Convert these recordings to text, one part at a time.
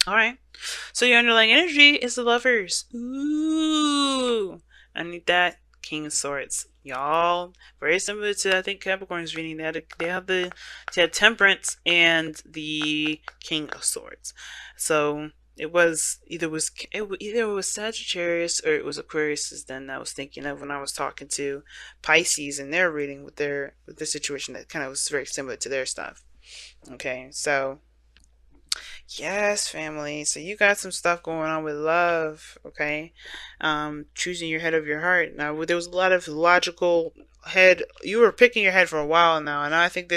All right. So your underlying energy is the lovers. Ooh. I need that. King of Swords. Y'all. Very similar to, I think, Capricorn's reading. They had Temperance and the King of Swords. So it was either it was Sagittarius or it was Aquarius. Then I was thinking of when I was talking to Pisces and their reading with their situation that kind of was very similar to their stuff. Okay, so yes, family. So you got some stuff going on with love, okay? Choosing your head over your heart. Now, there was a lot of logical head. You were picking your head for a while now, and I think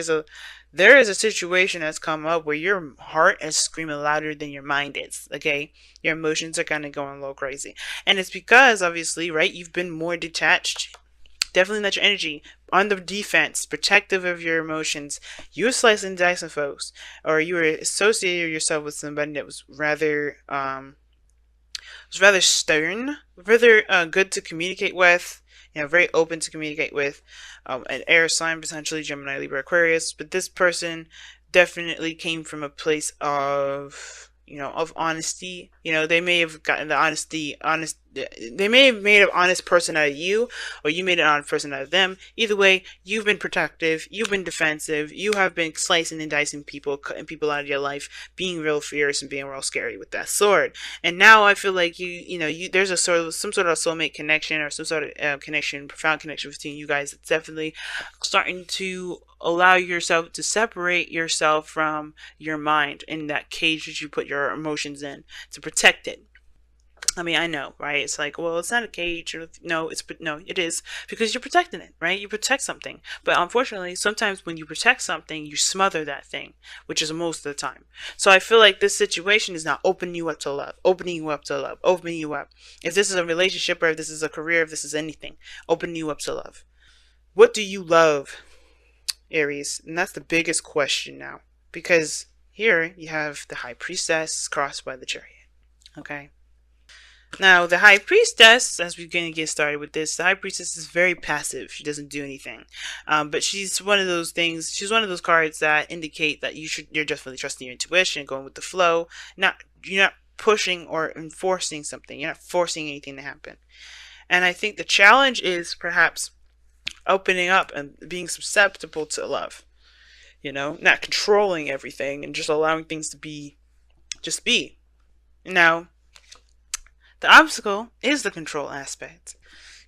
there is a situation that's come up where your heart is screaming louder than your mind is, okay? Your emotions are kind of going a little crazy. And it's because, obviously, right, you've been more detached. Definitely not your energy on the defense, protective of your emotions. You were slicing and dicing folks, or you were associating yourself with somebody that was rather stern, rather good to communicate with. You know, very open to communicate with. An air sign, potentially Gemini, Libra, Aquarius. But this person definitely came from a place of, you know, of honesty. You know, they may have gotten the honest. They may have made an honest person out of you, or you made an honest person out of them. Either way, you've been protective, you've been defensive, you have been slicing and dicing people, cutting people out of your life, being real fierce and being real scary with that sword. And now I feel like there's a sort of some sort of soulmate connection or some sort of connection, profound connection between you guys. It's definitely starting to allow yourself to separate yourself from your mind in that cage that you put your emotions in to protect it. I mean, I know, right? It's like, well, it's not a cage. Or, no, it is because you're protecting it, right? You protect something, but unfortunately, sometimes when you protect something, you smother that thing, which is most of the time. So I feel like this situation is not opening you up to love, opening you up to love, opening you up. If this is a relationship or if this is a career, if this is anything, opening you up to love. What do you love, Aries? And that's the biggest question now, because here you have the High Priestess crossed by the Chariot. Okay. Now, the High Priestess, as we're going to get started with this, the High Priestess is very passive. She doesn't do anything. But she's one of those things, she's one of those cards that indicate that you're definitely trusting your intuition, going with the flow. You're not pushing or enforcing something. You're not forcing anything to happen. And I think the challenge is perhaps opening up and being susceptible to love. You know, not controlling everything and just allowing things to just be. Now, the obstacle is the control aspect.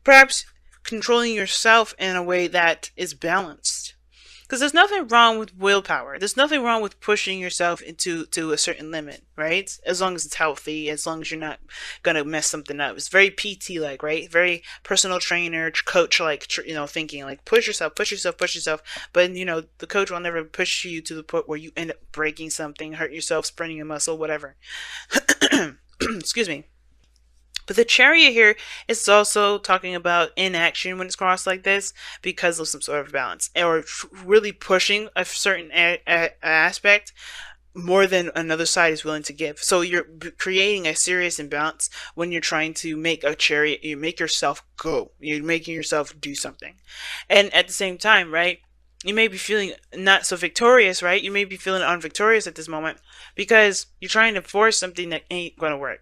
Perhaps controlling yourself in a way that is balanced. Because there's nothing wrong with willpower. There's nothing wrong with pushing yourself into a certain limit, right? As long as it's healthy, as long as you're not gonna mess something up. It's very PT like, right? Very personal trainer, coach like, thinking like push yourself, push yourself, push yourself. But the coach will never push you to the point where you end up breaking something, hurt yourself, spraining a muscle, whatever. Excuse me. But the Chariot here is also talking about inaction when it's crossed like this because of some sort of balance or really pushing a certain aspect more than another side is willing to give. So you're creating a serious imbalance when you're trying to make a chariot. You make yourself go. You're making yourself do something. And at the same time, right? You may be feeling not so victorious, right? You may be feeling unvictorious at this moment because you're trying to force something that ain't going to work.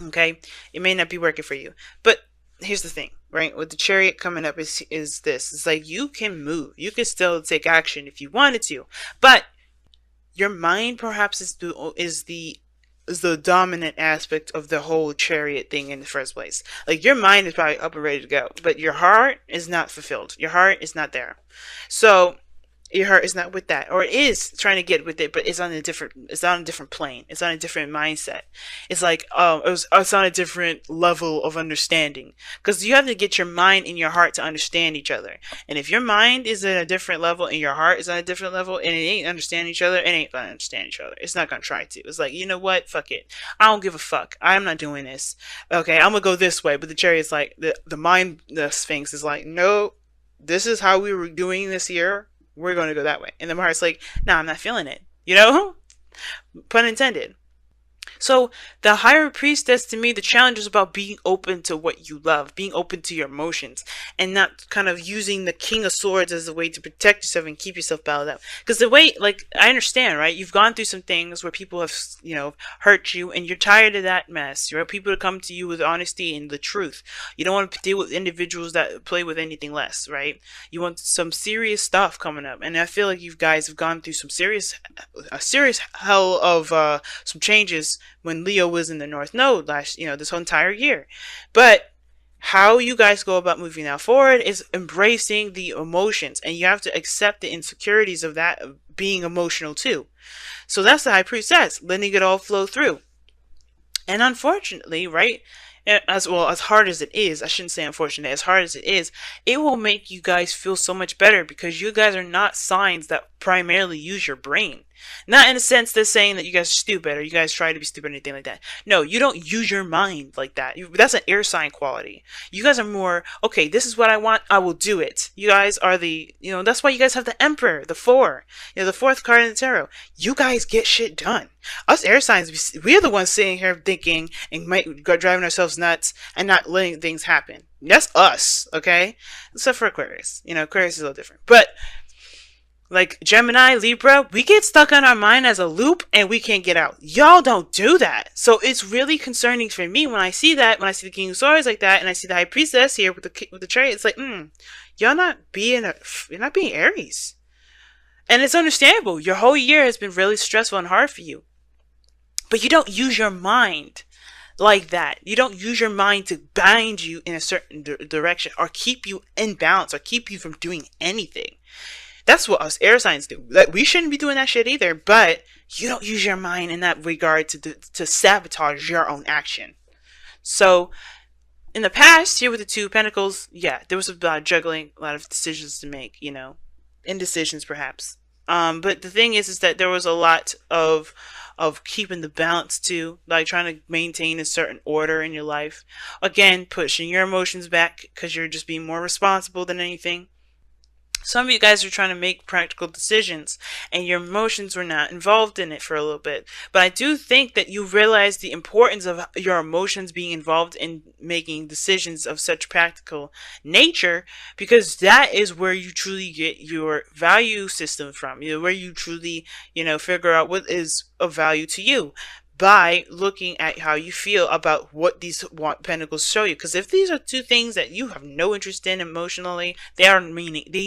Okay, it may not be working for you, but here's the thing, right? With the Chariot coming up is this: it's like you can move, you can still take action if you wanted to, but your mind perhaps is the dominant aspect of the whole Chariot thing in the first place. Like your mind is probably up and ready to go, but your heart is not fulfilled. Your heart is not there. So your heart is not with that, or it is trying to get with it, but it's on a different plane. It's on a different mindset. It's like it's on a different level of understanding, because you have to get your mind and your heart to understand each other. And if your mind is at a different level and your heart is on a different level and it ain't understanding each other, it ain't gonna understand each other. It's not gonna try to. It's like, you know what, fuck it, I don't give a fuck, I'm not doing this. Okay, I'm gonna go this way. But the Chariot's like, the Sphinx is like, no, this is how we were doing this here, we're going to go that way. And the heart's like, no, I'm not feeling it. Pun intended. So the higher priestess, to me, the challenge is about being open to what you love, being open to your emotions, and not kind of using the King of Swords as a way to protect yourself and keep yourself bottled up. Because the way, like, I understand, right? You've gone through some things where people have, hurt you, and you're tired of that mess. You want people to come to you with honesty and the truth. You don't want to deal with individuals that play with anything less, right? You want some serious stuff coming up, and I feel like you guys have gone through a serious hell of some changes when Leo was in the North Node this whole entire year. But how you guys go about moving now forward is embracing the emotions, and you have to accept the insecurities of that being emotional too. So that's the high priestess, letting it all flow through. And unfortunately, right, as well, as hard as it is, I shouldn't say unfortunate, as hard as it will make you guys feel so much better because you guys are not signs that primarily use your brain. Not in a sense that's saying that you guys are stupid or you guys try to be stupid or anything like that. No, you don't use your mind like that. That's an air sign quality. You guys are more, okay, this is what I want, I will do it. You guys are that's why you guys have the Emperor, the Four, the fourth card in the tarot. You guys get shit done. Us air signs, we're the ones sitting here thinking and might go driving ourselves nuts and not letting things happen. That's us, okay? Except for Aquarius. Aquarius is a little different. But like Gemini, Libra, we get stuck on our mind as a loop and we can't get out. Y'all don't do that. So it's really concerning for me when I see that, when I see the King of Swords like that, and I see the High Priestess here with the chariot. It's like, you're not being Aries. And it's understandable. Your whole year has been really stressful and hard for you. But you don't use your mind like that. You don't use your mind to bind you in a certain direction or keep you in balance or keep you from doing anything. That's what us air signs do. Like, we shouldn't be doing that shit either, but you don't use your mind in that regard to sabotage your own action. So, in the past, here with the Two of Pentacles, yeah, there was a lot of juggling, a lot of decisions to make, indecisions perhaps. But the thing is that there was a lot of keeping the balance too, like trying to maintain a certain order in your life. Again, pushing your emotions back because you're just being more responsible than anything. Some of you guys are trying to make practical decisions and your emotions were not involved in it for a little bit. But I do think that you realize the importance of your emotions being involved in making decisions of such practical nature, because that is where you truly get your value system from. Where you truly, figure out what is of value to you, by looking at how you feel about what these pentacles show you. Because if these are two things that you have no interest in emotionally, they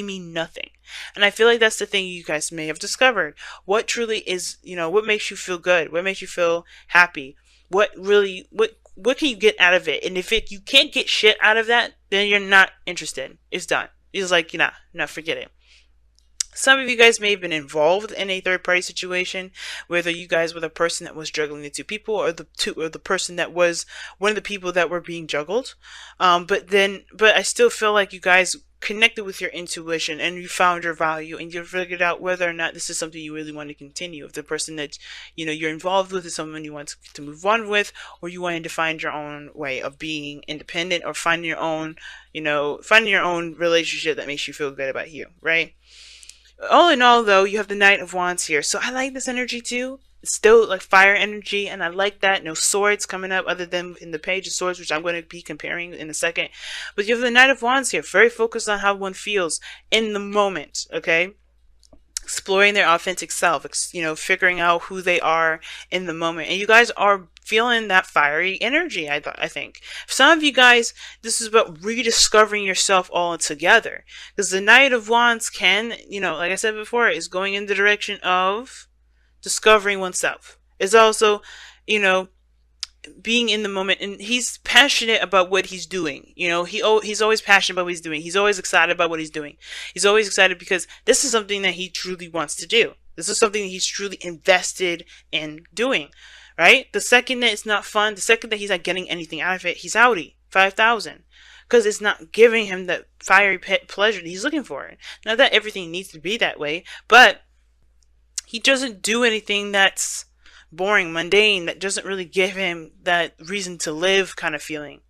mean nothing. And I feel like that's the thing you guys may have discovered. What truly is, what makes you feel good? What makes you feel happy? What can you get out of it? And if you can't get shit out of that, then you're not interested. It's done. It's like, forget it. Some of you guys may have been involved in a third-party situation, whether you guys were the person that was juggling the two people, or the person that was one of the people that were being juggled. But I still feel like you guys connected with your intuition and you found your value and you figured out whether or not this is something you really want to continue. If the person that you're involved with is someone you want to move on with, or you wanted to find your own way of being independent, or finding your own relationship that makes you feel good about you, right? All in all, though, you have the Knight of Wands here. So I like this energy, too. It's still like fire energy, and I like that. No swords coming up other than in the Page of Swords, which I'm going to be comparing in a second. But you have the Knight of Wands here. Very focused on how one feels in the moment, okay? Exploring their authentic self, figuring out who they are in the moment. And you guys are feeling that fiery energy, I think. For some of you guys, this is about rediscovering yourself all together. Because the Knight of Wands can, like I said before, is going in the direction of discovering oneself. It's also, being in the moment, and he's passionate about what he's doing. He's always passionate about what he's doing. He's always excited about what he's doing. He's always excited because this is something that he truly wants to do. This is something that he's truly invested in doing, right? The second that it's not fun, the second that he's not getting anything out of it, he's outie, 5,000. Because it's not giving him that fiery pleasure that he's looking for. Not that everything needs to be that way, but he doesn't do anything that's boring, mundane, that doesn't really give him that reason to live kind of feeling.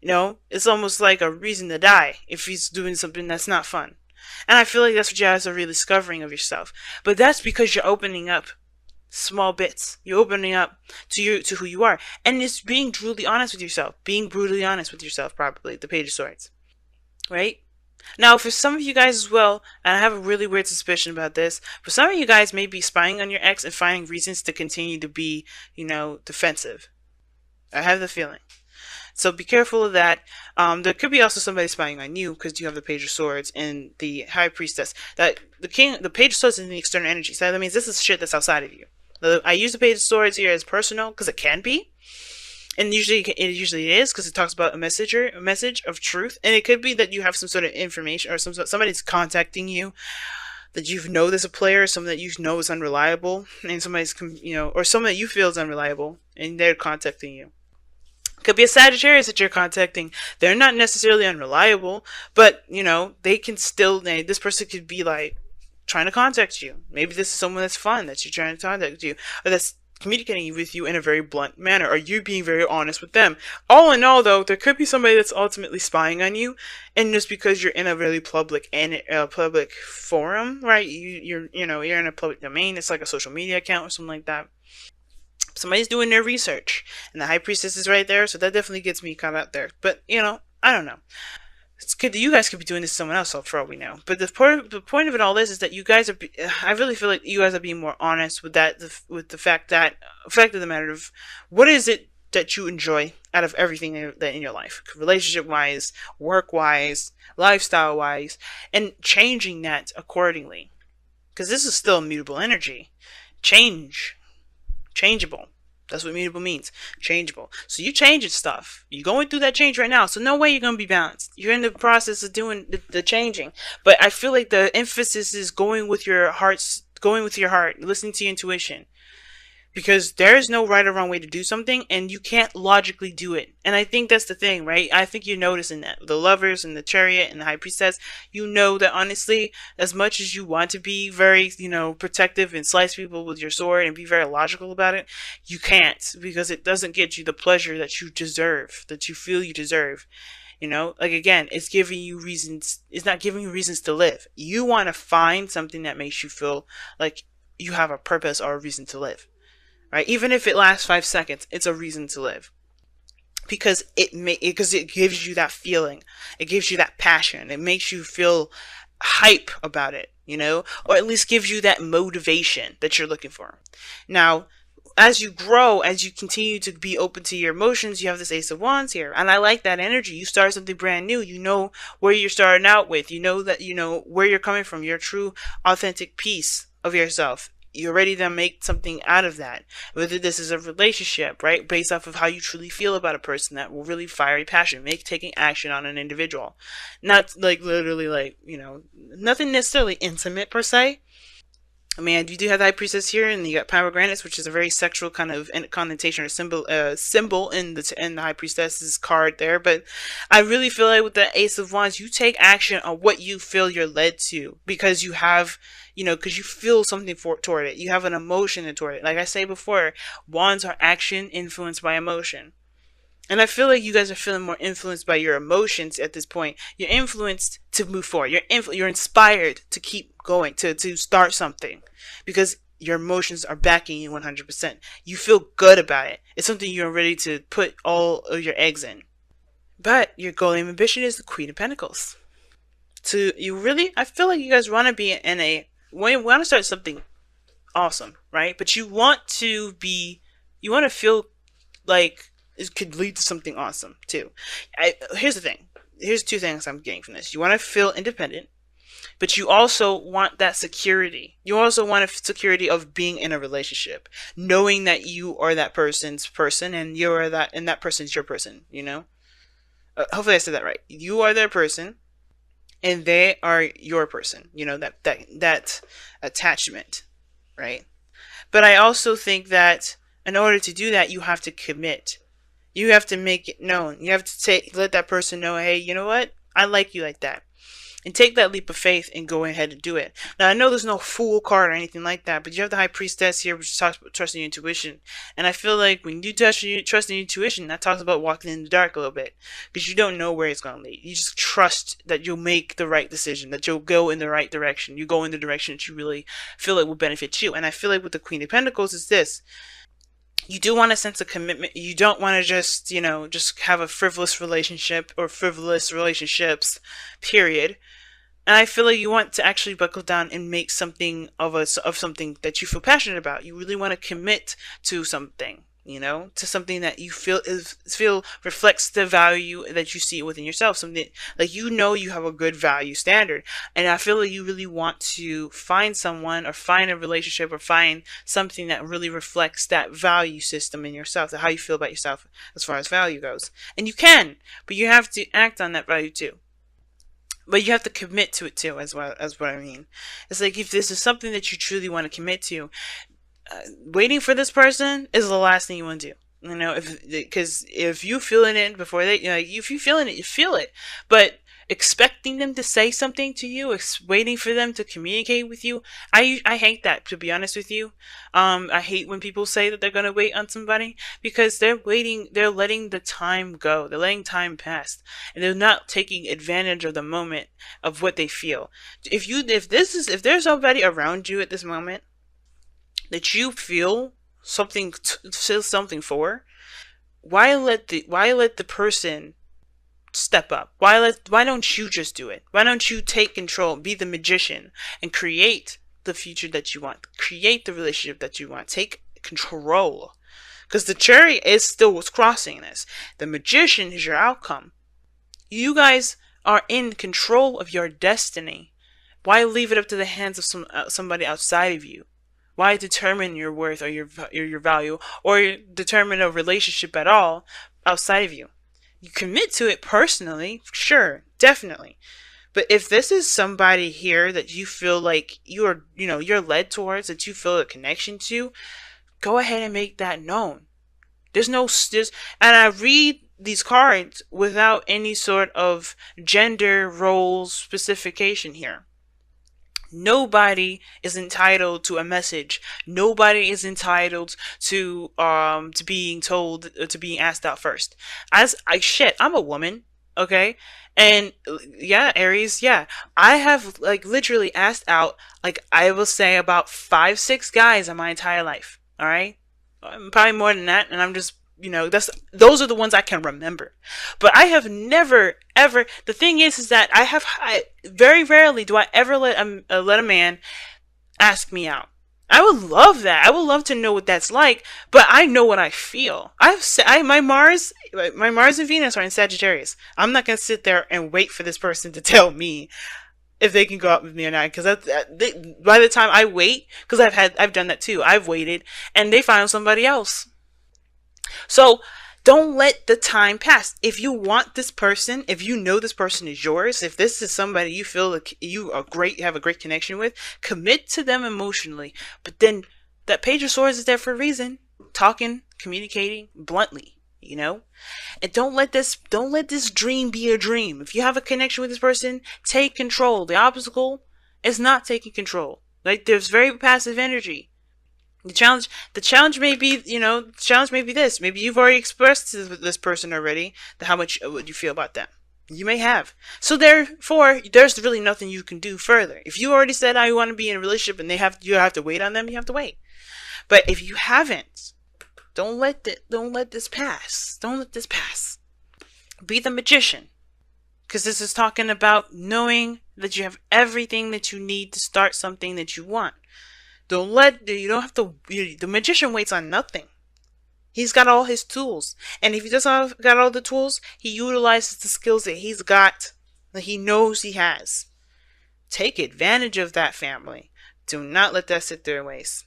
It's almost like a reason to die if he's doing something that's not fun. And I feel like that's what you guys are really discovering of yourself. But that's because you're opening up small bits. You're opening up to who you are, and it's being brutally honest with yourself. Being brutally honest with yourself, probably the Page of Swords, right? Now, for some of you guys as well, and I have a really weird suspicion about this, for some of you guys may be spying on your ex and finding reasons to continue to be, defensive. I have the feeling. So be careful of that. There could be also somebody spying on you because you have the Page of Swords and the High Priestess. That the Page of Swords is in the external energy. So that means this is shit that's outside of you. I use the Page of Swords here as personal because it can be, and usually it is because it talks about a message of truth, and it could be that you have some sort of information or somebody's contacting you that you know there's a player, someone that you know is unreliable, and or someone that you feel is unreliable, and they're contacting you. Could be a Sagittarius that you're contacting. They're not necessarily unreliable, but they can still. This person could be like trying to contact you. Maybe this is someone that's fun that you're trying to contact you, or that's communicating with you in a very blunt manner, or you being very honest with them. All in all, though, there could be somebody that's ultimately spying on you, and just because you're in a really public public forum, right? You're in a public domain. It's like a social media account or something like that. Somebody's doing their research, and the High Priestess is right there, so that definitely gets me caught out there. But I don't know. It's good that you guys could be doing this to someone else, for all we know. But the point of it all is that you guys are. I really feel like you guys are being more honest with that, with the fact of the matter of what is it that you enjoy out of everything that in your life, relationship wise, work wise, lifestyle wise, and changing that accordingly. Because this is still immutable energy. Changeable. That's what mutable means. Changeable. So you changing stuff. You're going through that change right now. So no way you're going to be balanced. You're in the process of doing the changing. But I feel like the emphasis is going with your heart, listening to your intuition. Because there is no right or wrong way to do something, and you can't logically do it. And I think that's the thing, right? I think you're noticing that. The Lovers and the Chariot and the High Priestess, you know that honestly, as much as you want to be very, protective and slice people with your sword and be very logical about it, you can't, because it doesn't get you the pleasure that you deserve, that you feel you deserve. Again, it's giving you reasons. It's not giving you reasons to live. You want to find something that makes you feel like you have a purpose or a reason to live. Right? Even if it lasts 5 seconds, it's a reason to live. Because it gives you that feeling. It gives you that passion. It makes you feel hype about it, or at least gives you that motivation that you're looking for. Now, as you grow, as you continue to be open to your emotions, you have this Ace of Wands here. And I like that energy. You start something brand new. You know where you're starting out with. You know that, where you're coming from. Your true, authentic piece of yourself. You're ready to make something out of that. Whether this is a relationship, right? Based off of how you truly feel about a person, that will really fire your passion, taking action on an individual. Not like literally nothing necessarily intimate per se. I mean, you do have the High Priestess here, and you got Pomegranates, which is a very sexual kind of connotation or symbol in the High Priestess's card there. But I really feel like with the Ace of Wands, you take action on what you feel you're led to, because you have, because you feel something toward it. You have an emotion toward it. Like I say before, wands are action influenced by emotion. And I feel like you guys are feeling more influenced by your emotions at this point. You're influenced to move forward. You're inspired to keep going, to start something, because your emotions are backing you 100%. You feel good about it. It's something you're ready to put all of your eggs in. But your goal and ambition is the Queen of Pentacles. I feel like you guys want to be want to start something awesome, right? But you want to feel like it could lead to something awesome too. Here's the thing. Here's two things I'm getting from this. You want to feel independent, but you also want that security. You also want a security of being in a relationship, knowing that you are that person's person, and that person's your person. Hopefully I said that right. You are their person, and they are your person. That attachment, right? But I also think that in order to do that, you have to commit. You have to make it known. You have to let that person know, hey, you know what? I like you like that. and take that leap of faith and go ahead and do it. Now, I know there's no fool card or anything like that, but you have the High Priestess here, which talks about trusting your intuition. And I feel like when you trust your intuition, that talks about walking in the dark a little bit, because you don't know where it's going to lead. You just trust that you'll make the right decision, that you'll go in the right direction. You go in the direction that you really feel like will benefit you. And I feel like with the Queen of Pentacles is this: you do want a sense of commitment. You don't want to just, just have a frivolous relationship or frivolous relationships, period. And I feel like you want to actually buckle down and make something of something that you feel passionate about. You really want to commit to something, to something that you feel reflects the value that you see within yourself. Something like, you have a good value standard. And I feel like you really want to find someone or find a relationship or find something that really reflects that value system in yourself, how you feel about yourself as far as value goes. And you can, but you have to act on that value too. But you have to commit to it too, as well as what I mean. It's like, if this is something that you truly want to commit to, waiting for this person is the last thing you want to do. Because if you feeling it before they, if you feeling it, you feel it. But expecting them to say something to you, waiting for them to communicate with you, I hate that, to be honest with you. I hate when people say that they're gonna wait on somebody, because they're letting the time go, they're letting time pass, and they're not taking advantage of the moment of what they feel. If there's somebody around you at this moment that you feel something for, why let the person step up? Why don't you just do it? Why don't you take control, be the magician, and create the future that you want, create the relationship that you want, take control? Because the cherry is still what's crossing this. The magician is your outcome. You guys are in control of your destiny. Why leave it up to the hands of somebody outside of you? Why determine your worth or your value, or determine a relationship at all outside of you? You commit to it personally, sure, definitely. But if this is somebody here that you feel like you're led towards, that you feel a connection to, go ahead and make that known. And I read these cards without any sort of gender roles specification here. Nobody is entitled to a message. Nobody is entitled to being told, to being asked out first. I'm a woman, okay? And yeah, Aries, yeah. I have literally asked out, I will say, about 5-6 guys in my entire life. All right? Probably more than that, and I'm just, those are the ones I can remember. But I have never ever. The thing is that I very rarely do I ever let a man ask me out. I would love that. I would love to know what that's like. But I know what I feel. My Mars and Venus are in Sagittarius. I'm not gonna sit there and wait for this person to tell me if they can go out with me or not. Because by the time I wait, because I've done that too. I've waited and they found somebody else. So don't let the time pass. If you want this person, if you know this person is yours, if this is somebody you feel like you have a great connection with, commit to them emotionally. But then that Page of Swords is there for a reason. Talking, communicating bluntly, And don't let this dream be a dream. If you have a connection with this person, take control. The obstacle is not taking control. There's very passive energy. The challenge may be, this. Maybe you've already expressed to this person already how much what you feel about them. You may have. So therefore, there's really nothing you can do further. If you already said I want to be in a relationship and you have to wait on them, you have to wait. But if you haven't, don't let this pass. Don't let this pass. Be the magician. Because this is talking about knowing that you have everything that you need to start something that you want. The magician waits on nothing. He's got all his tools. And if he doesn't have got all the tools, he utilizes the skills that he's got, that he knows he has. Take advantage of that, family. Do not let that sit there and waste.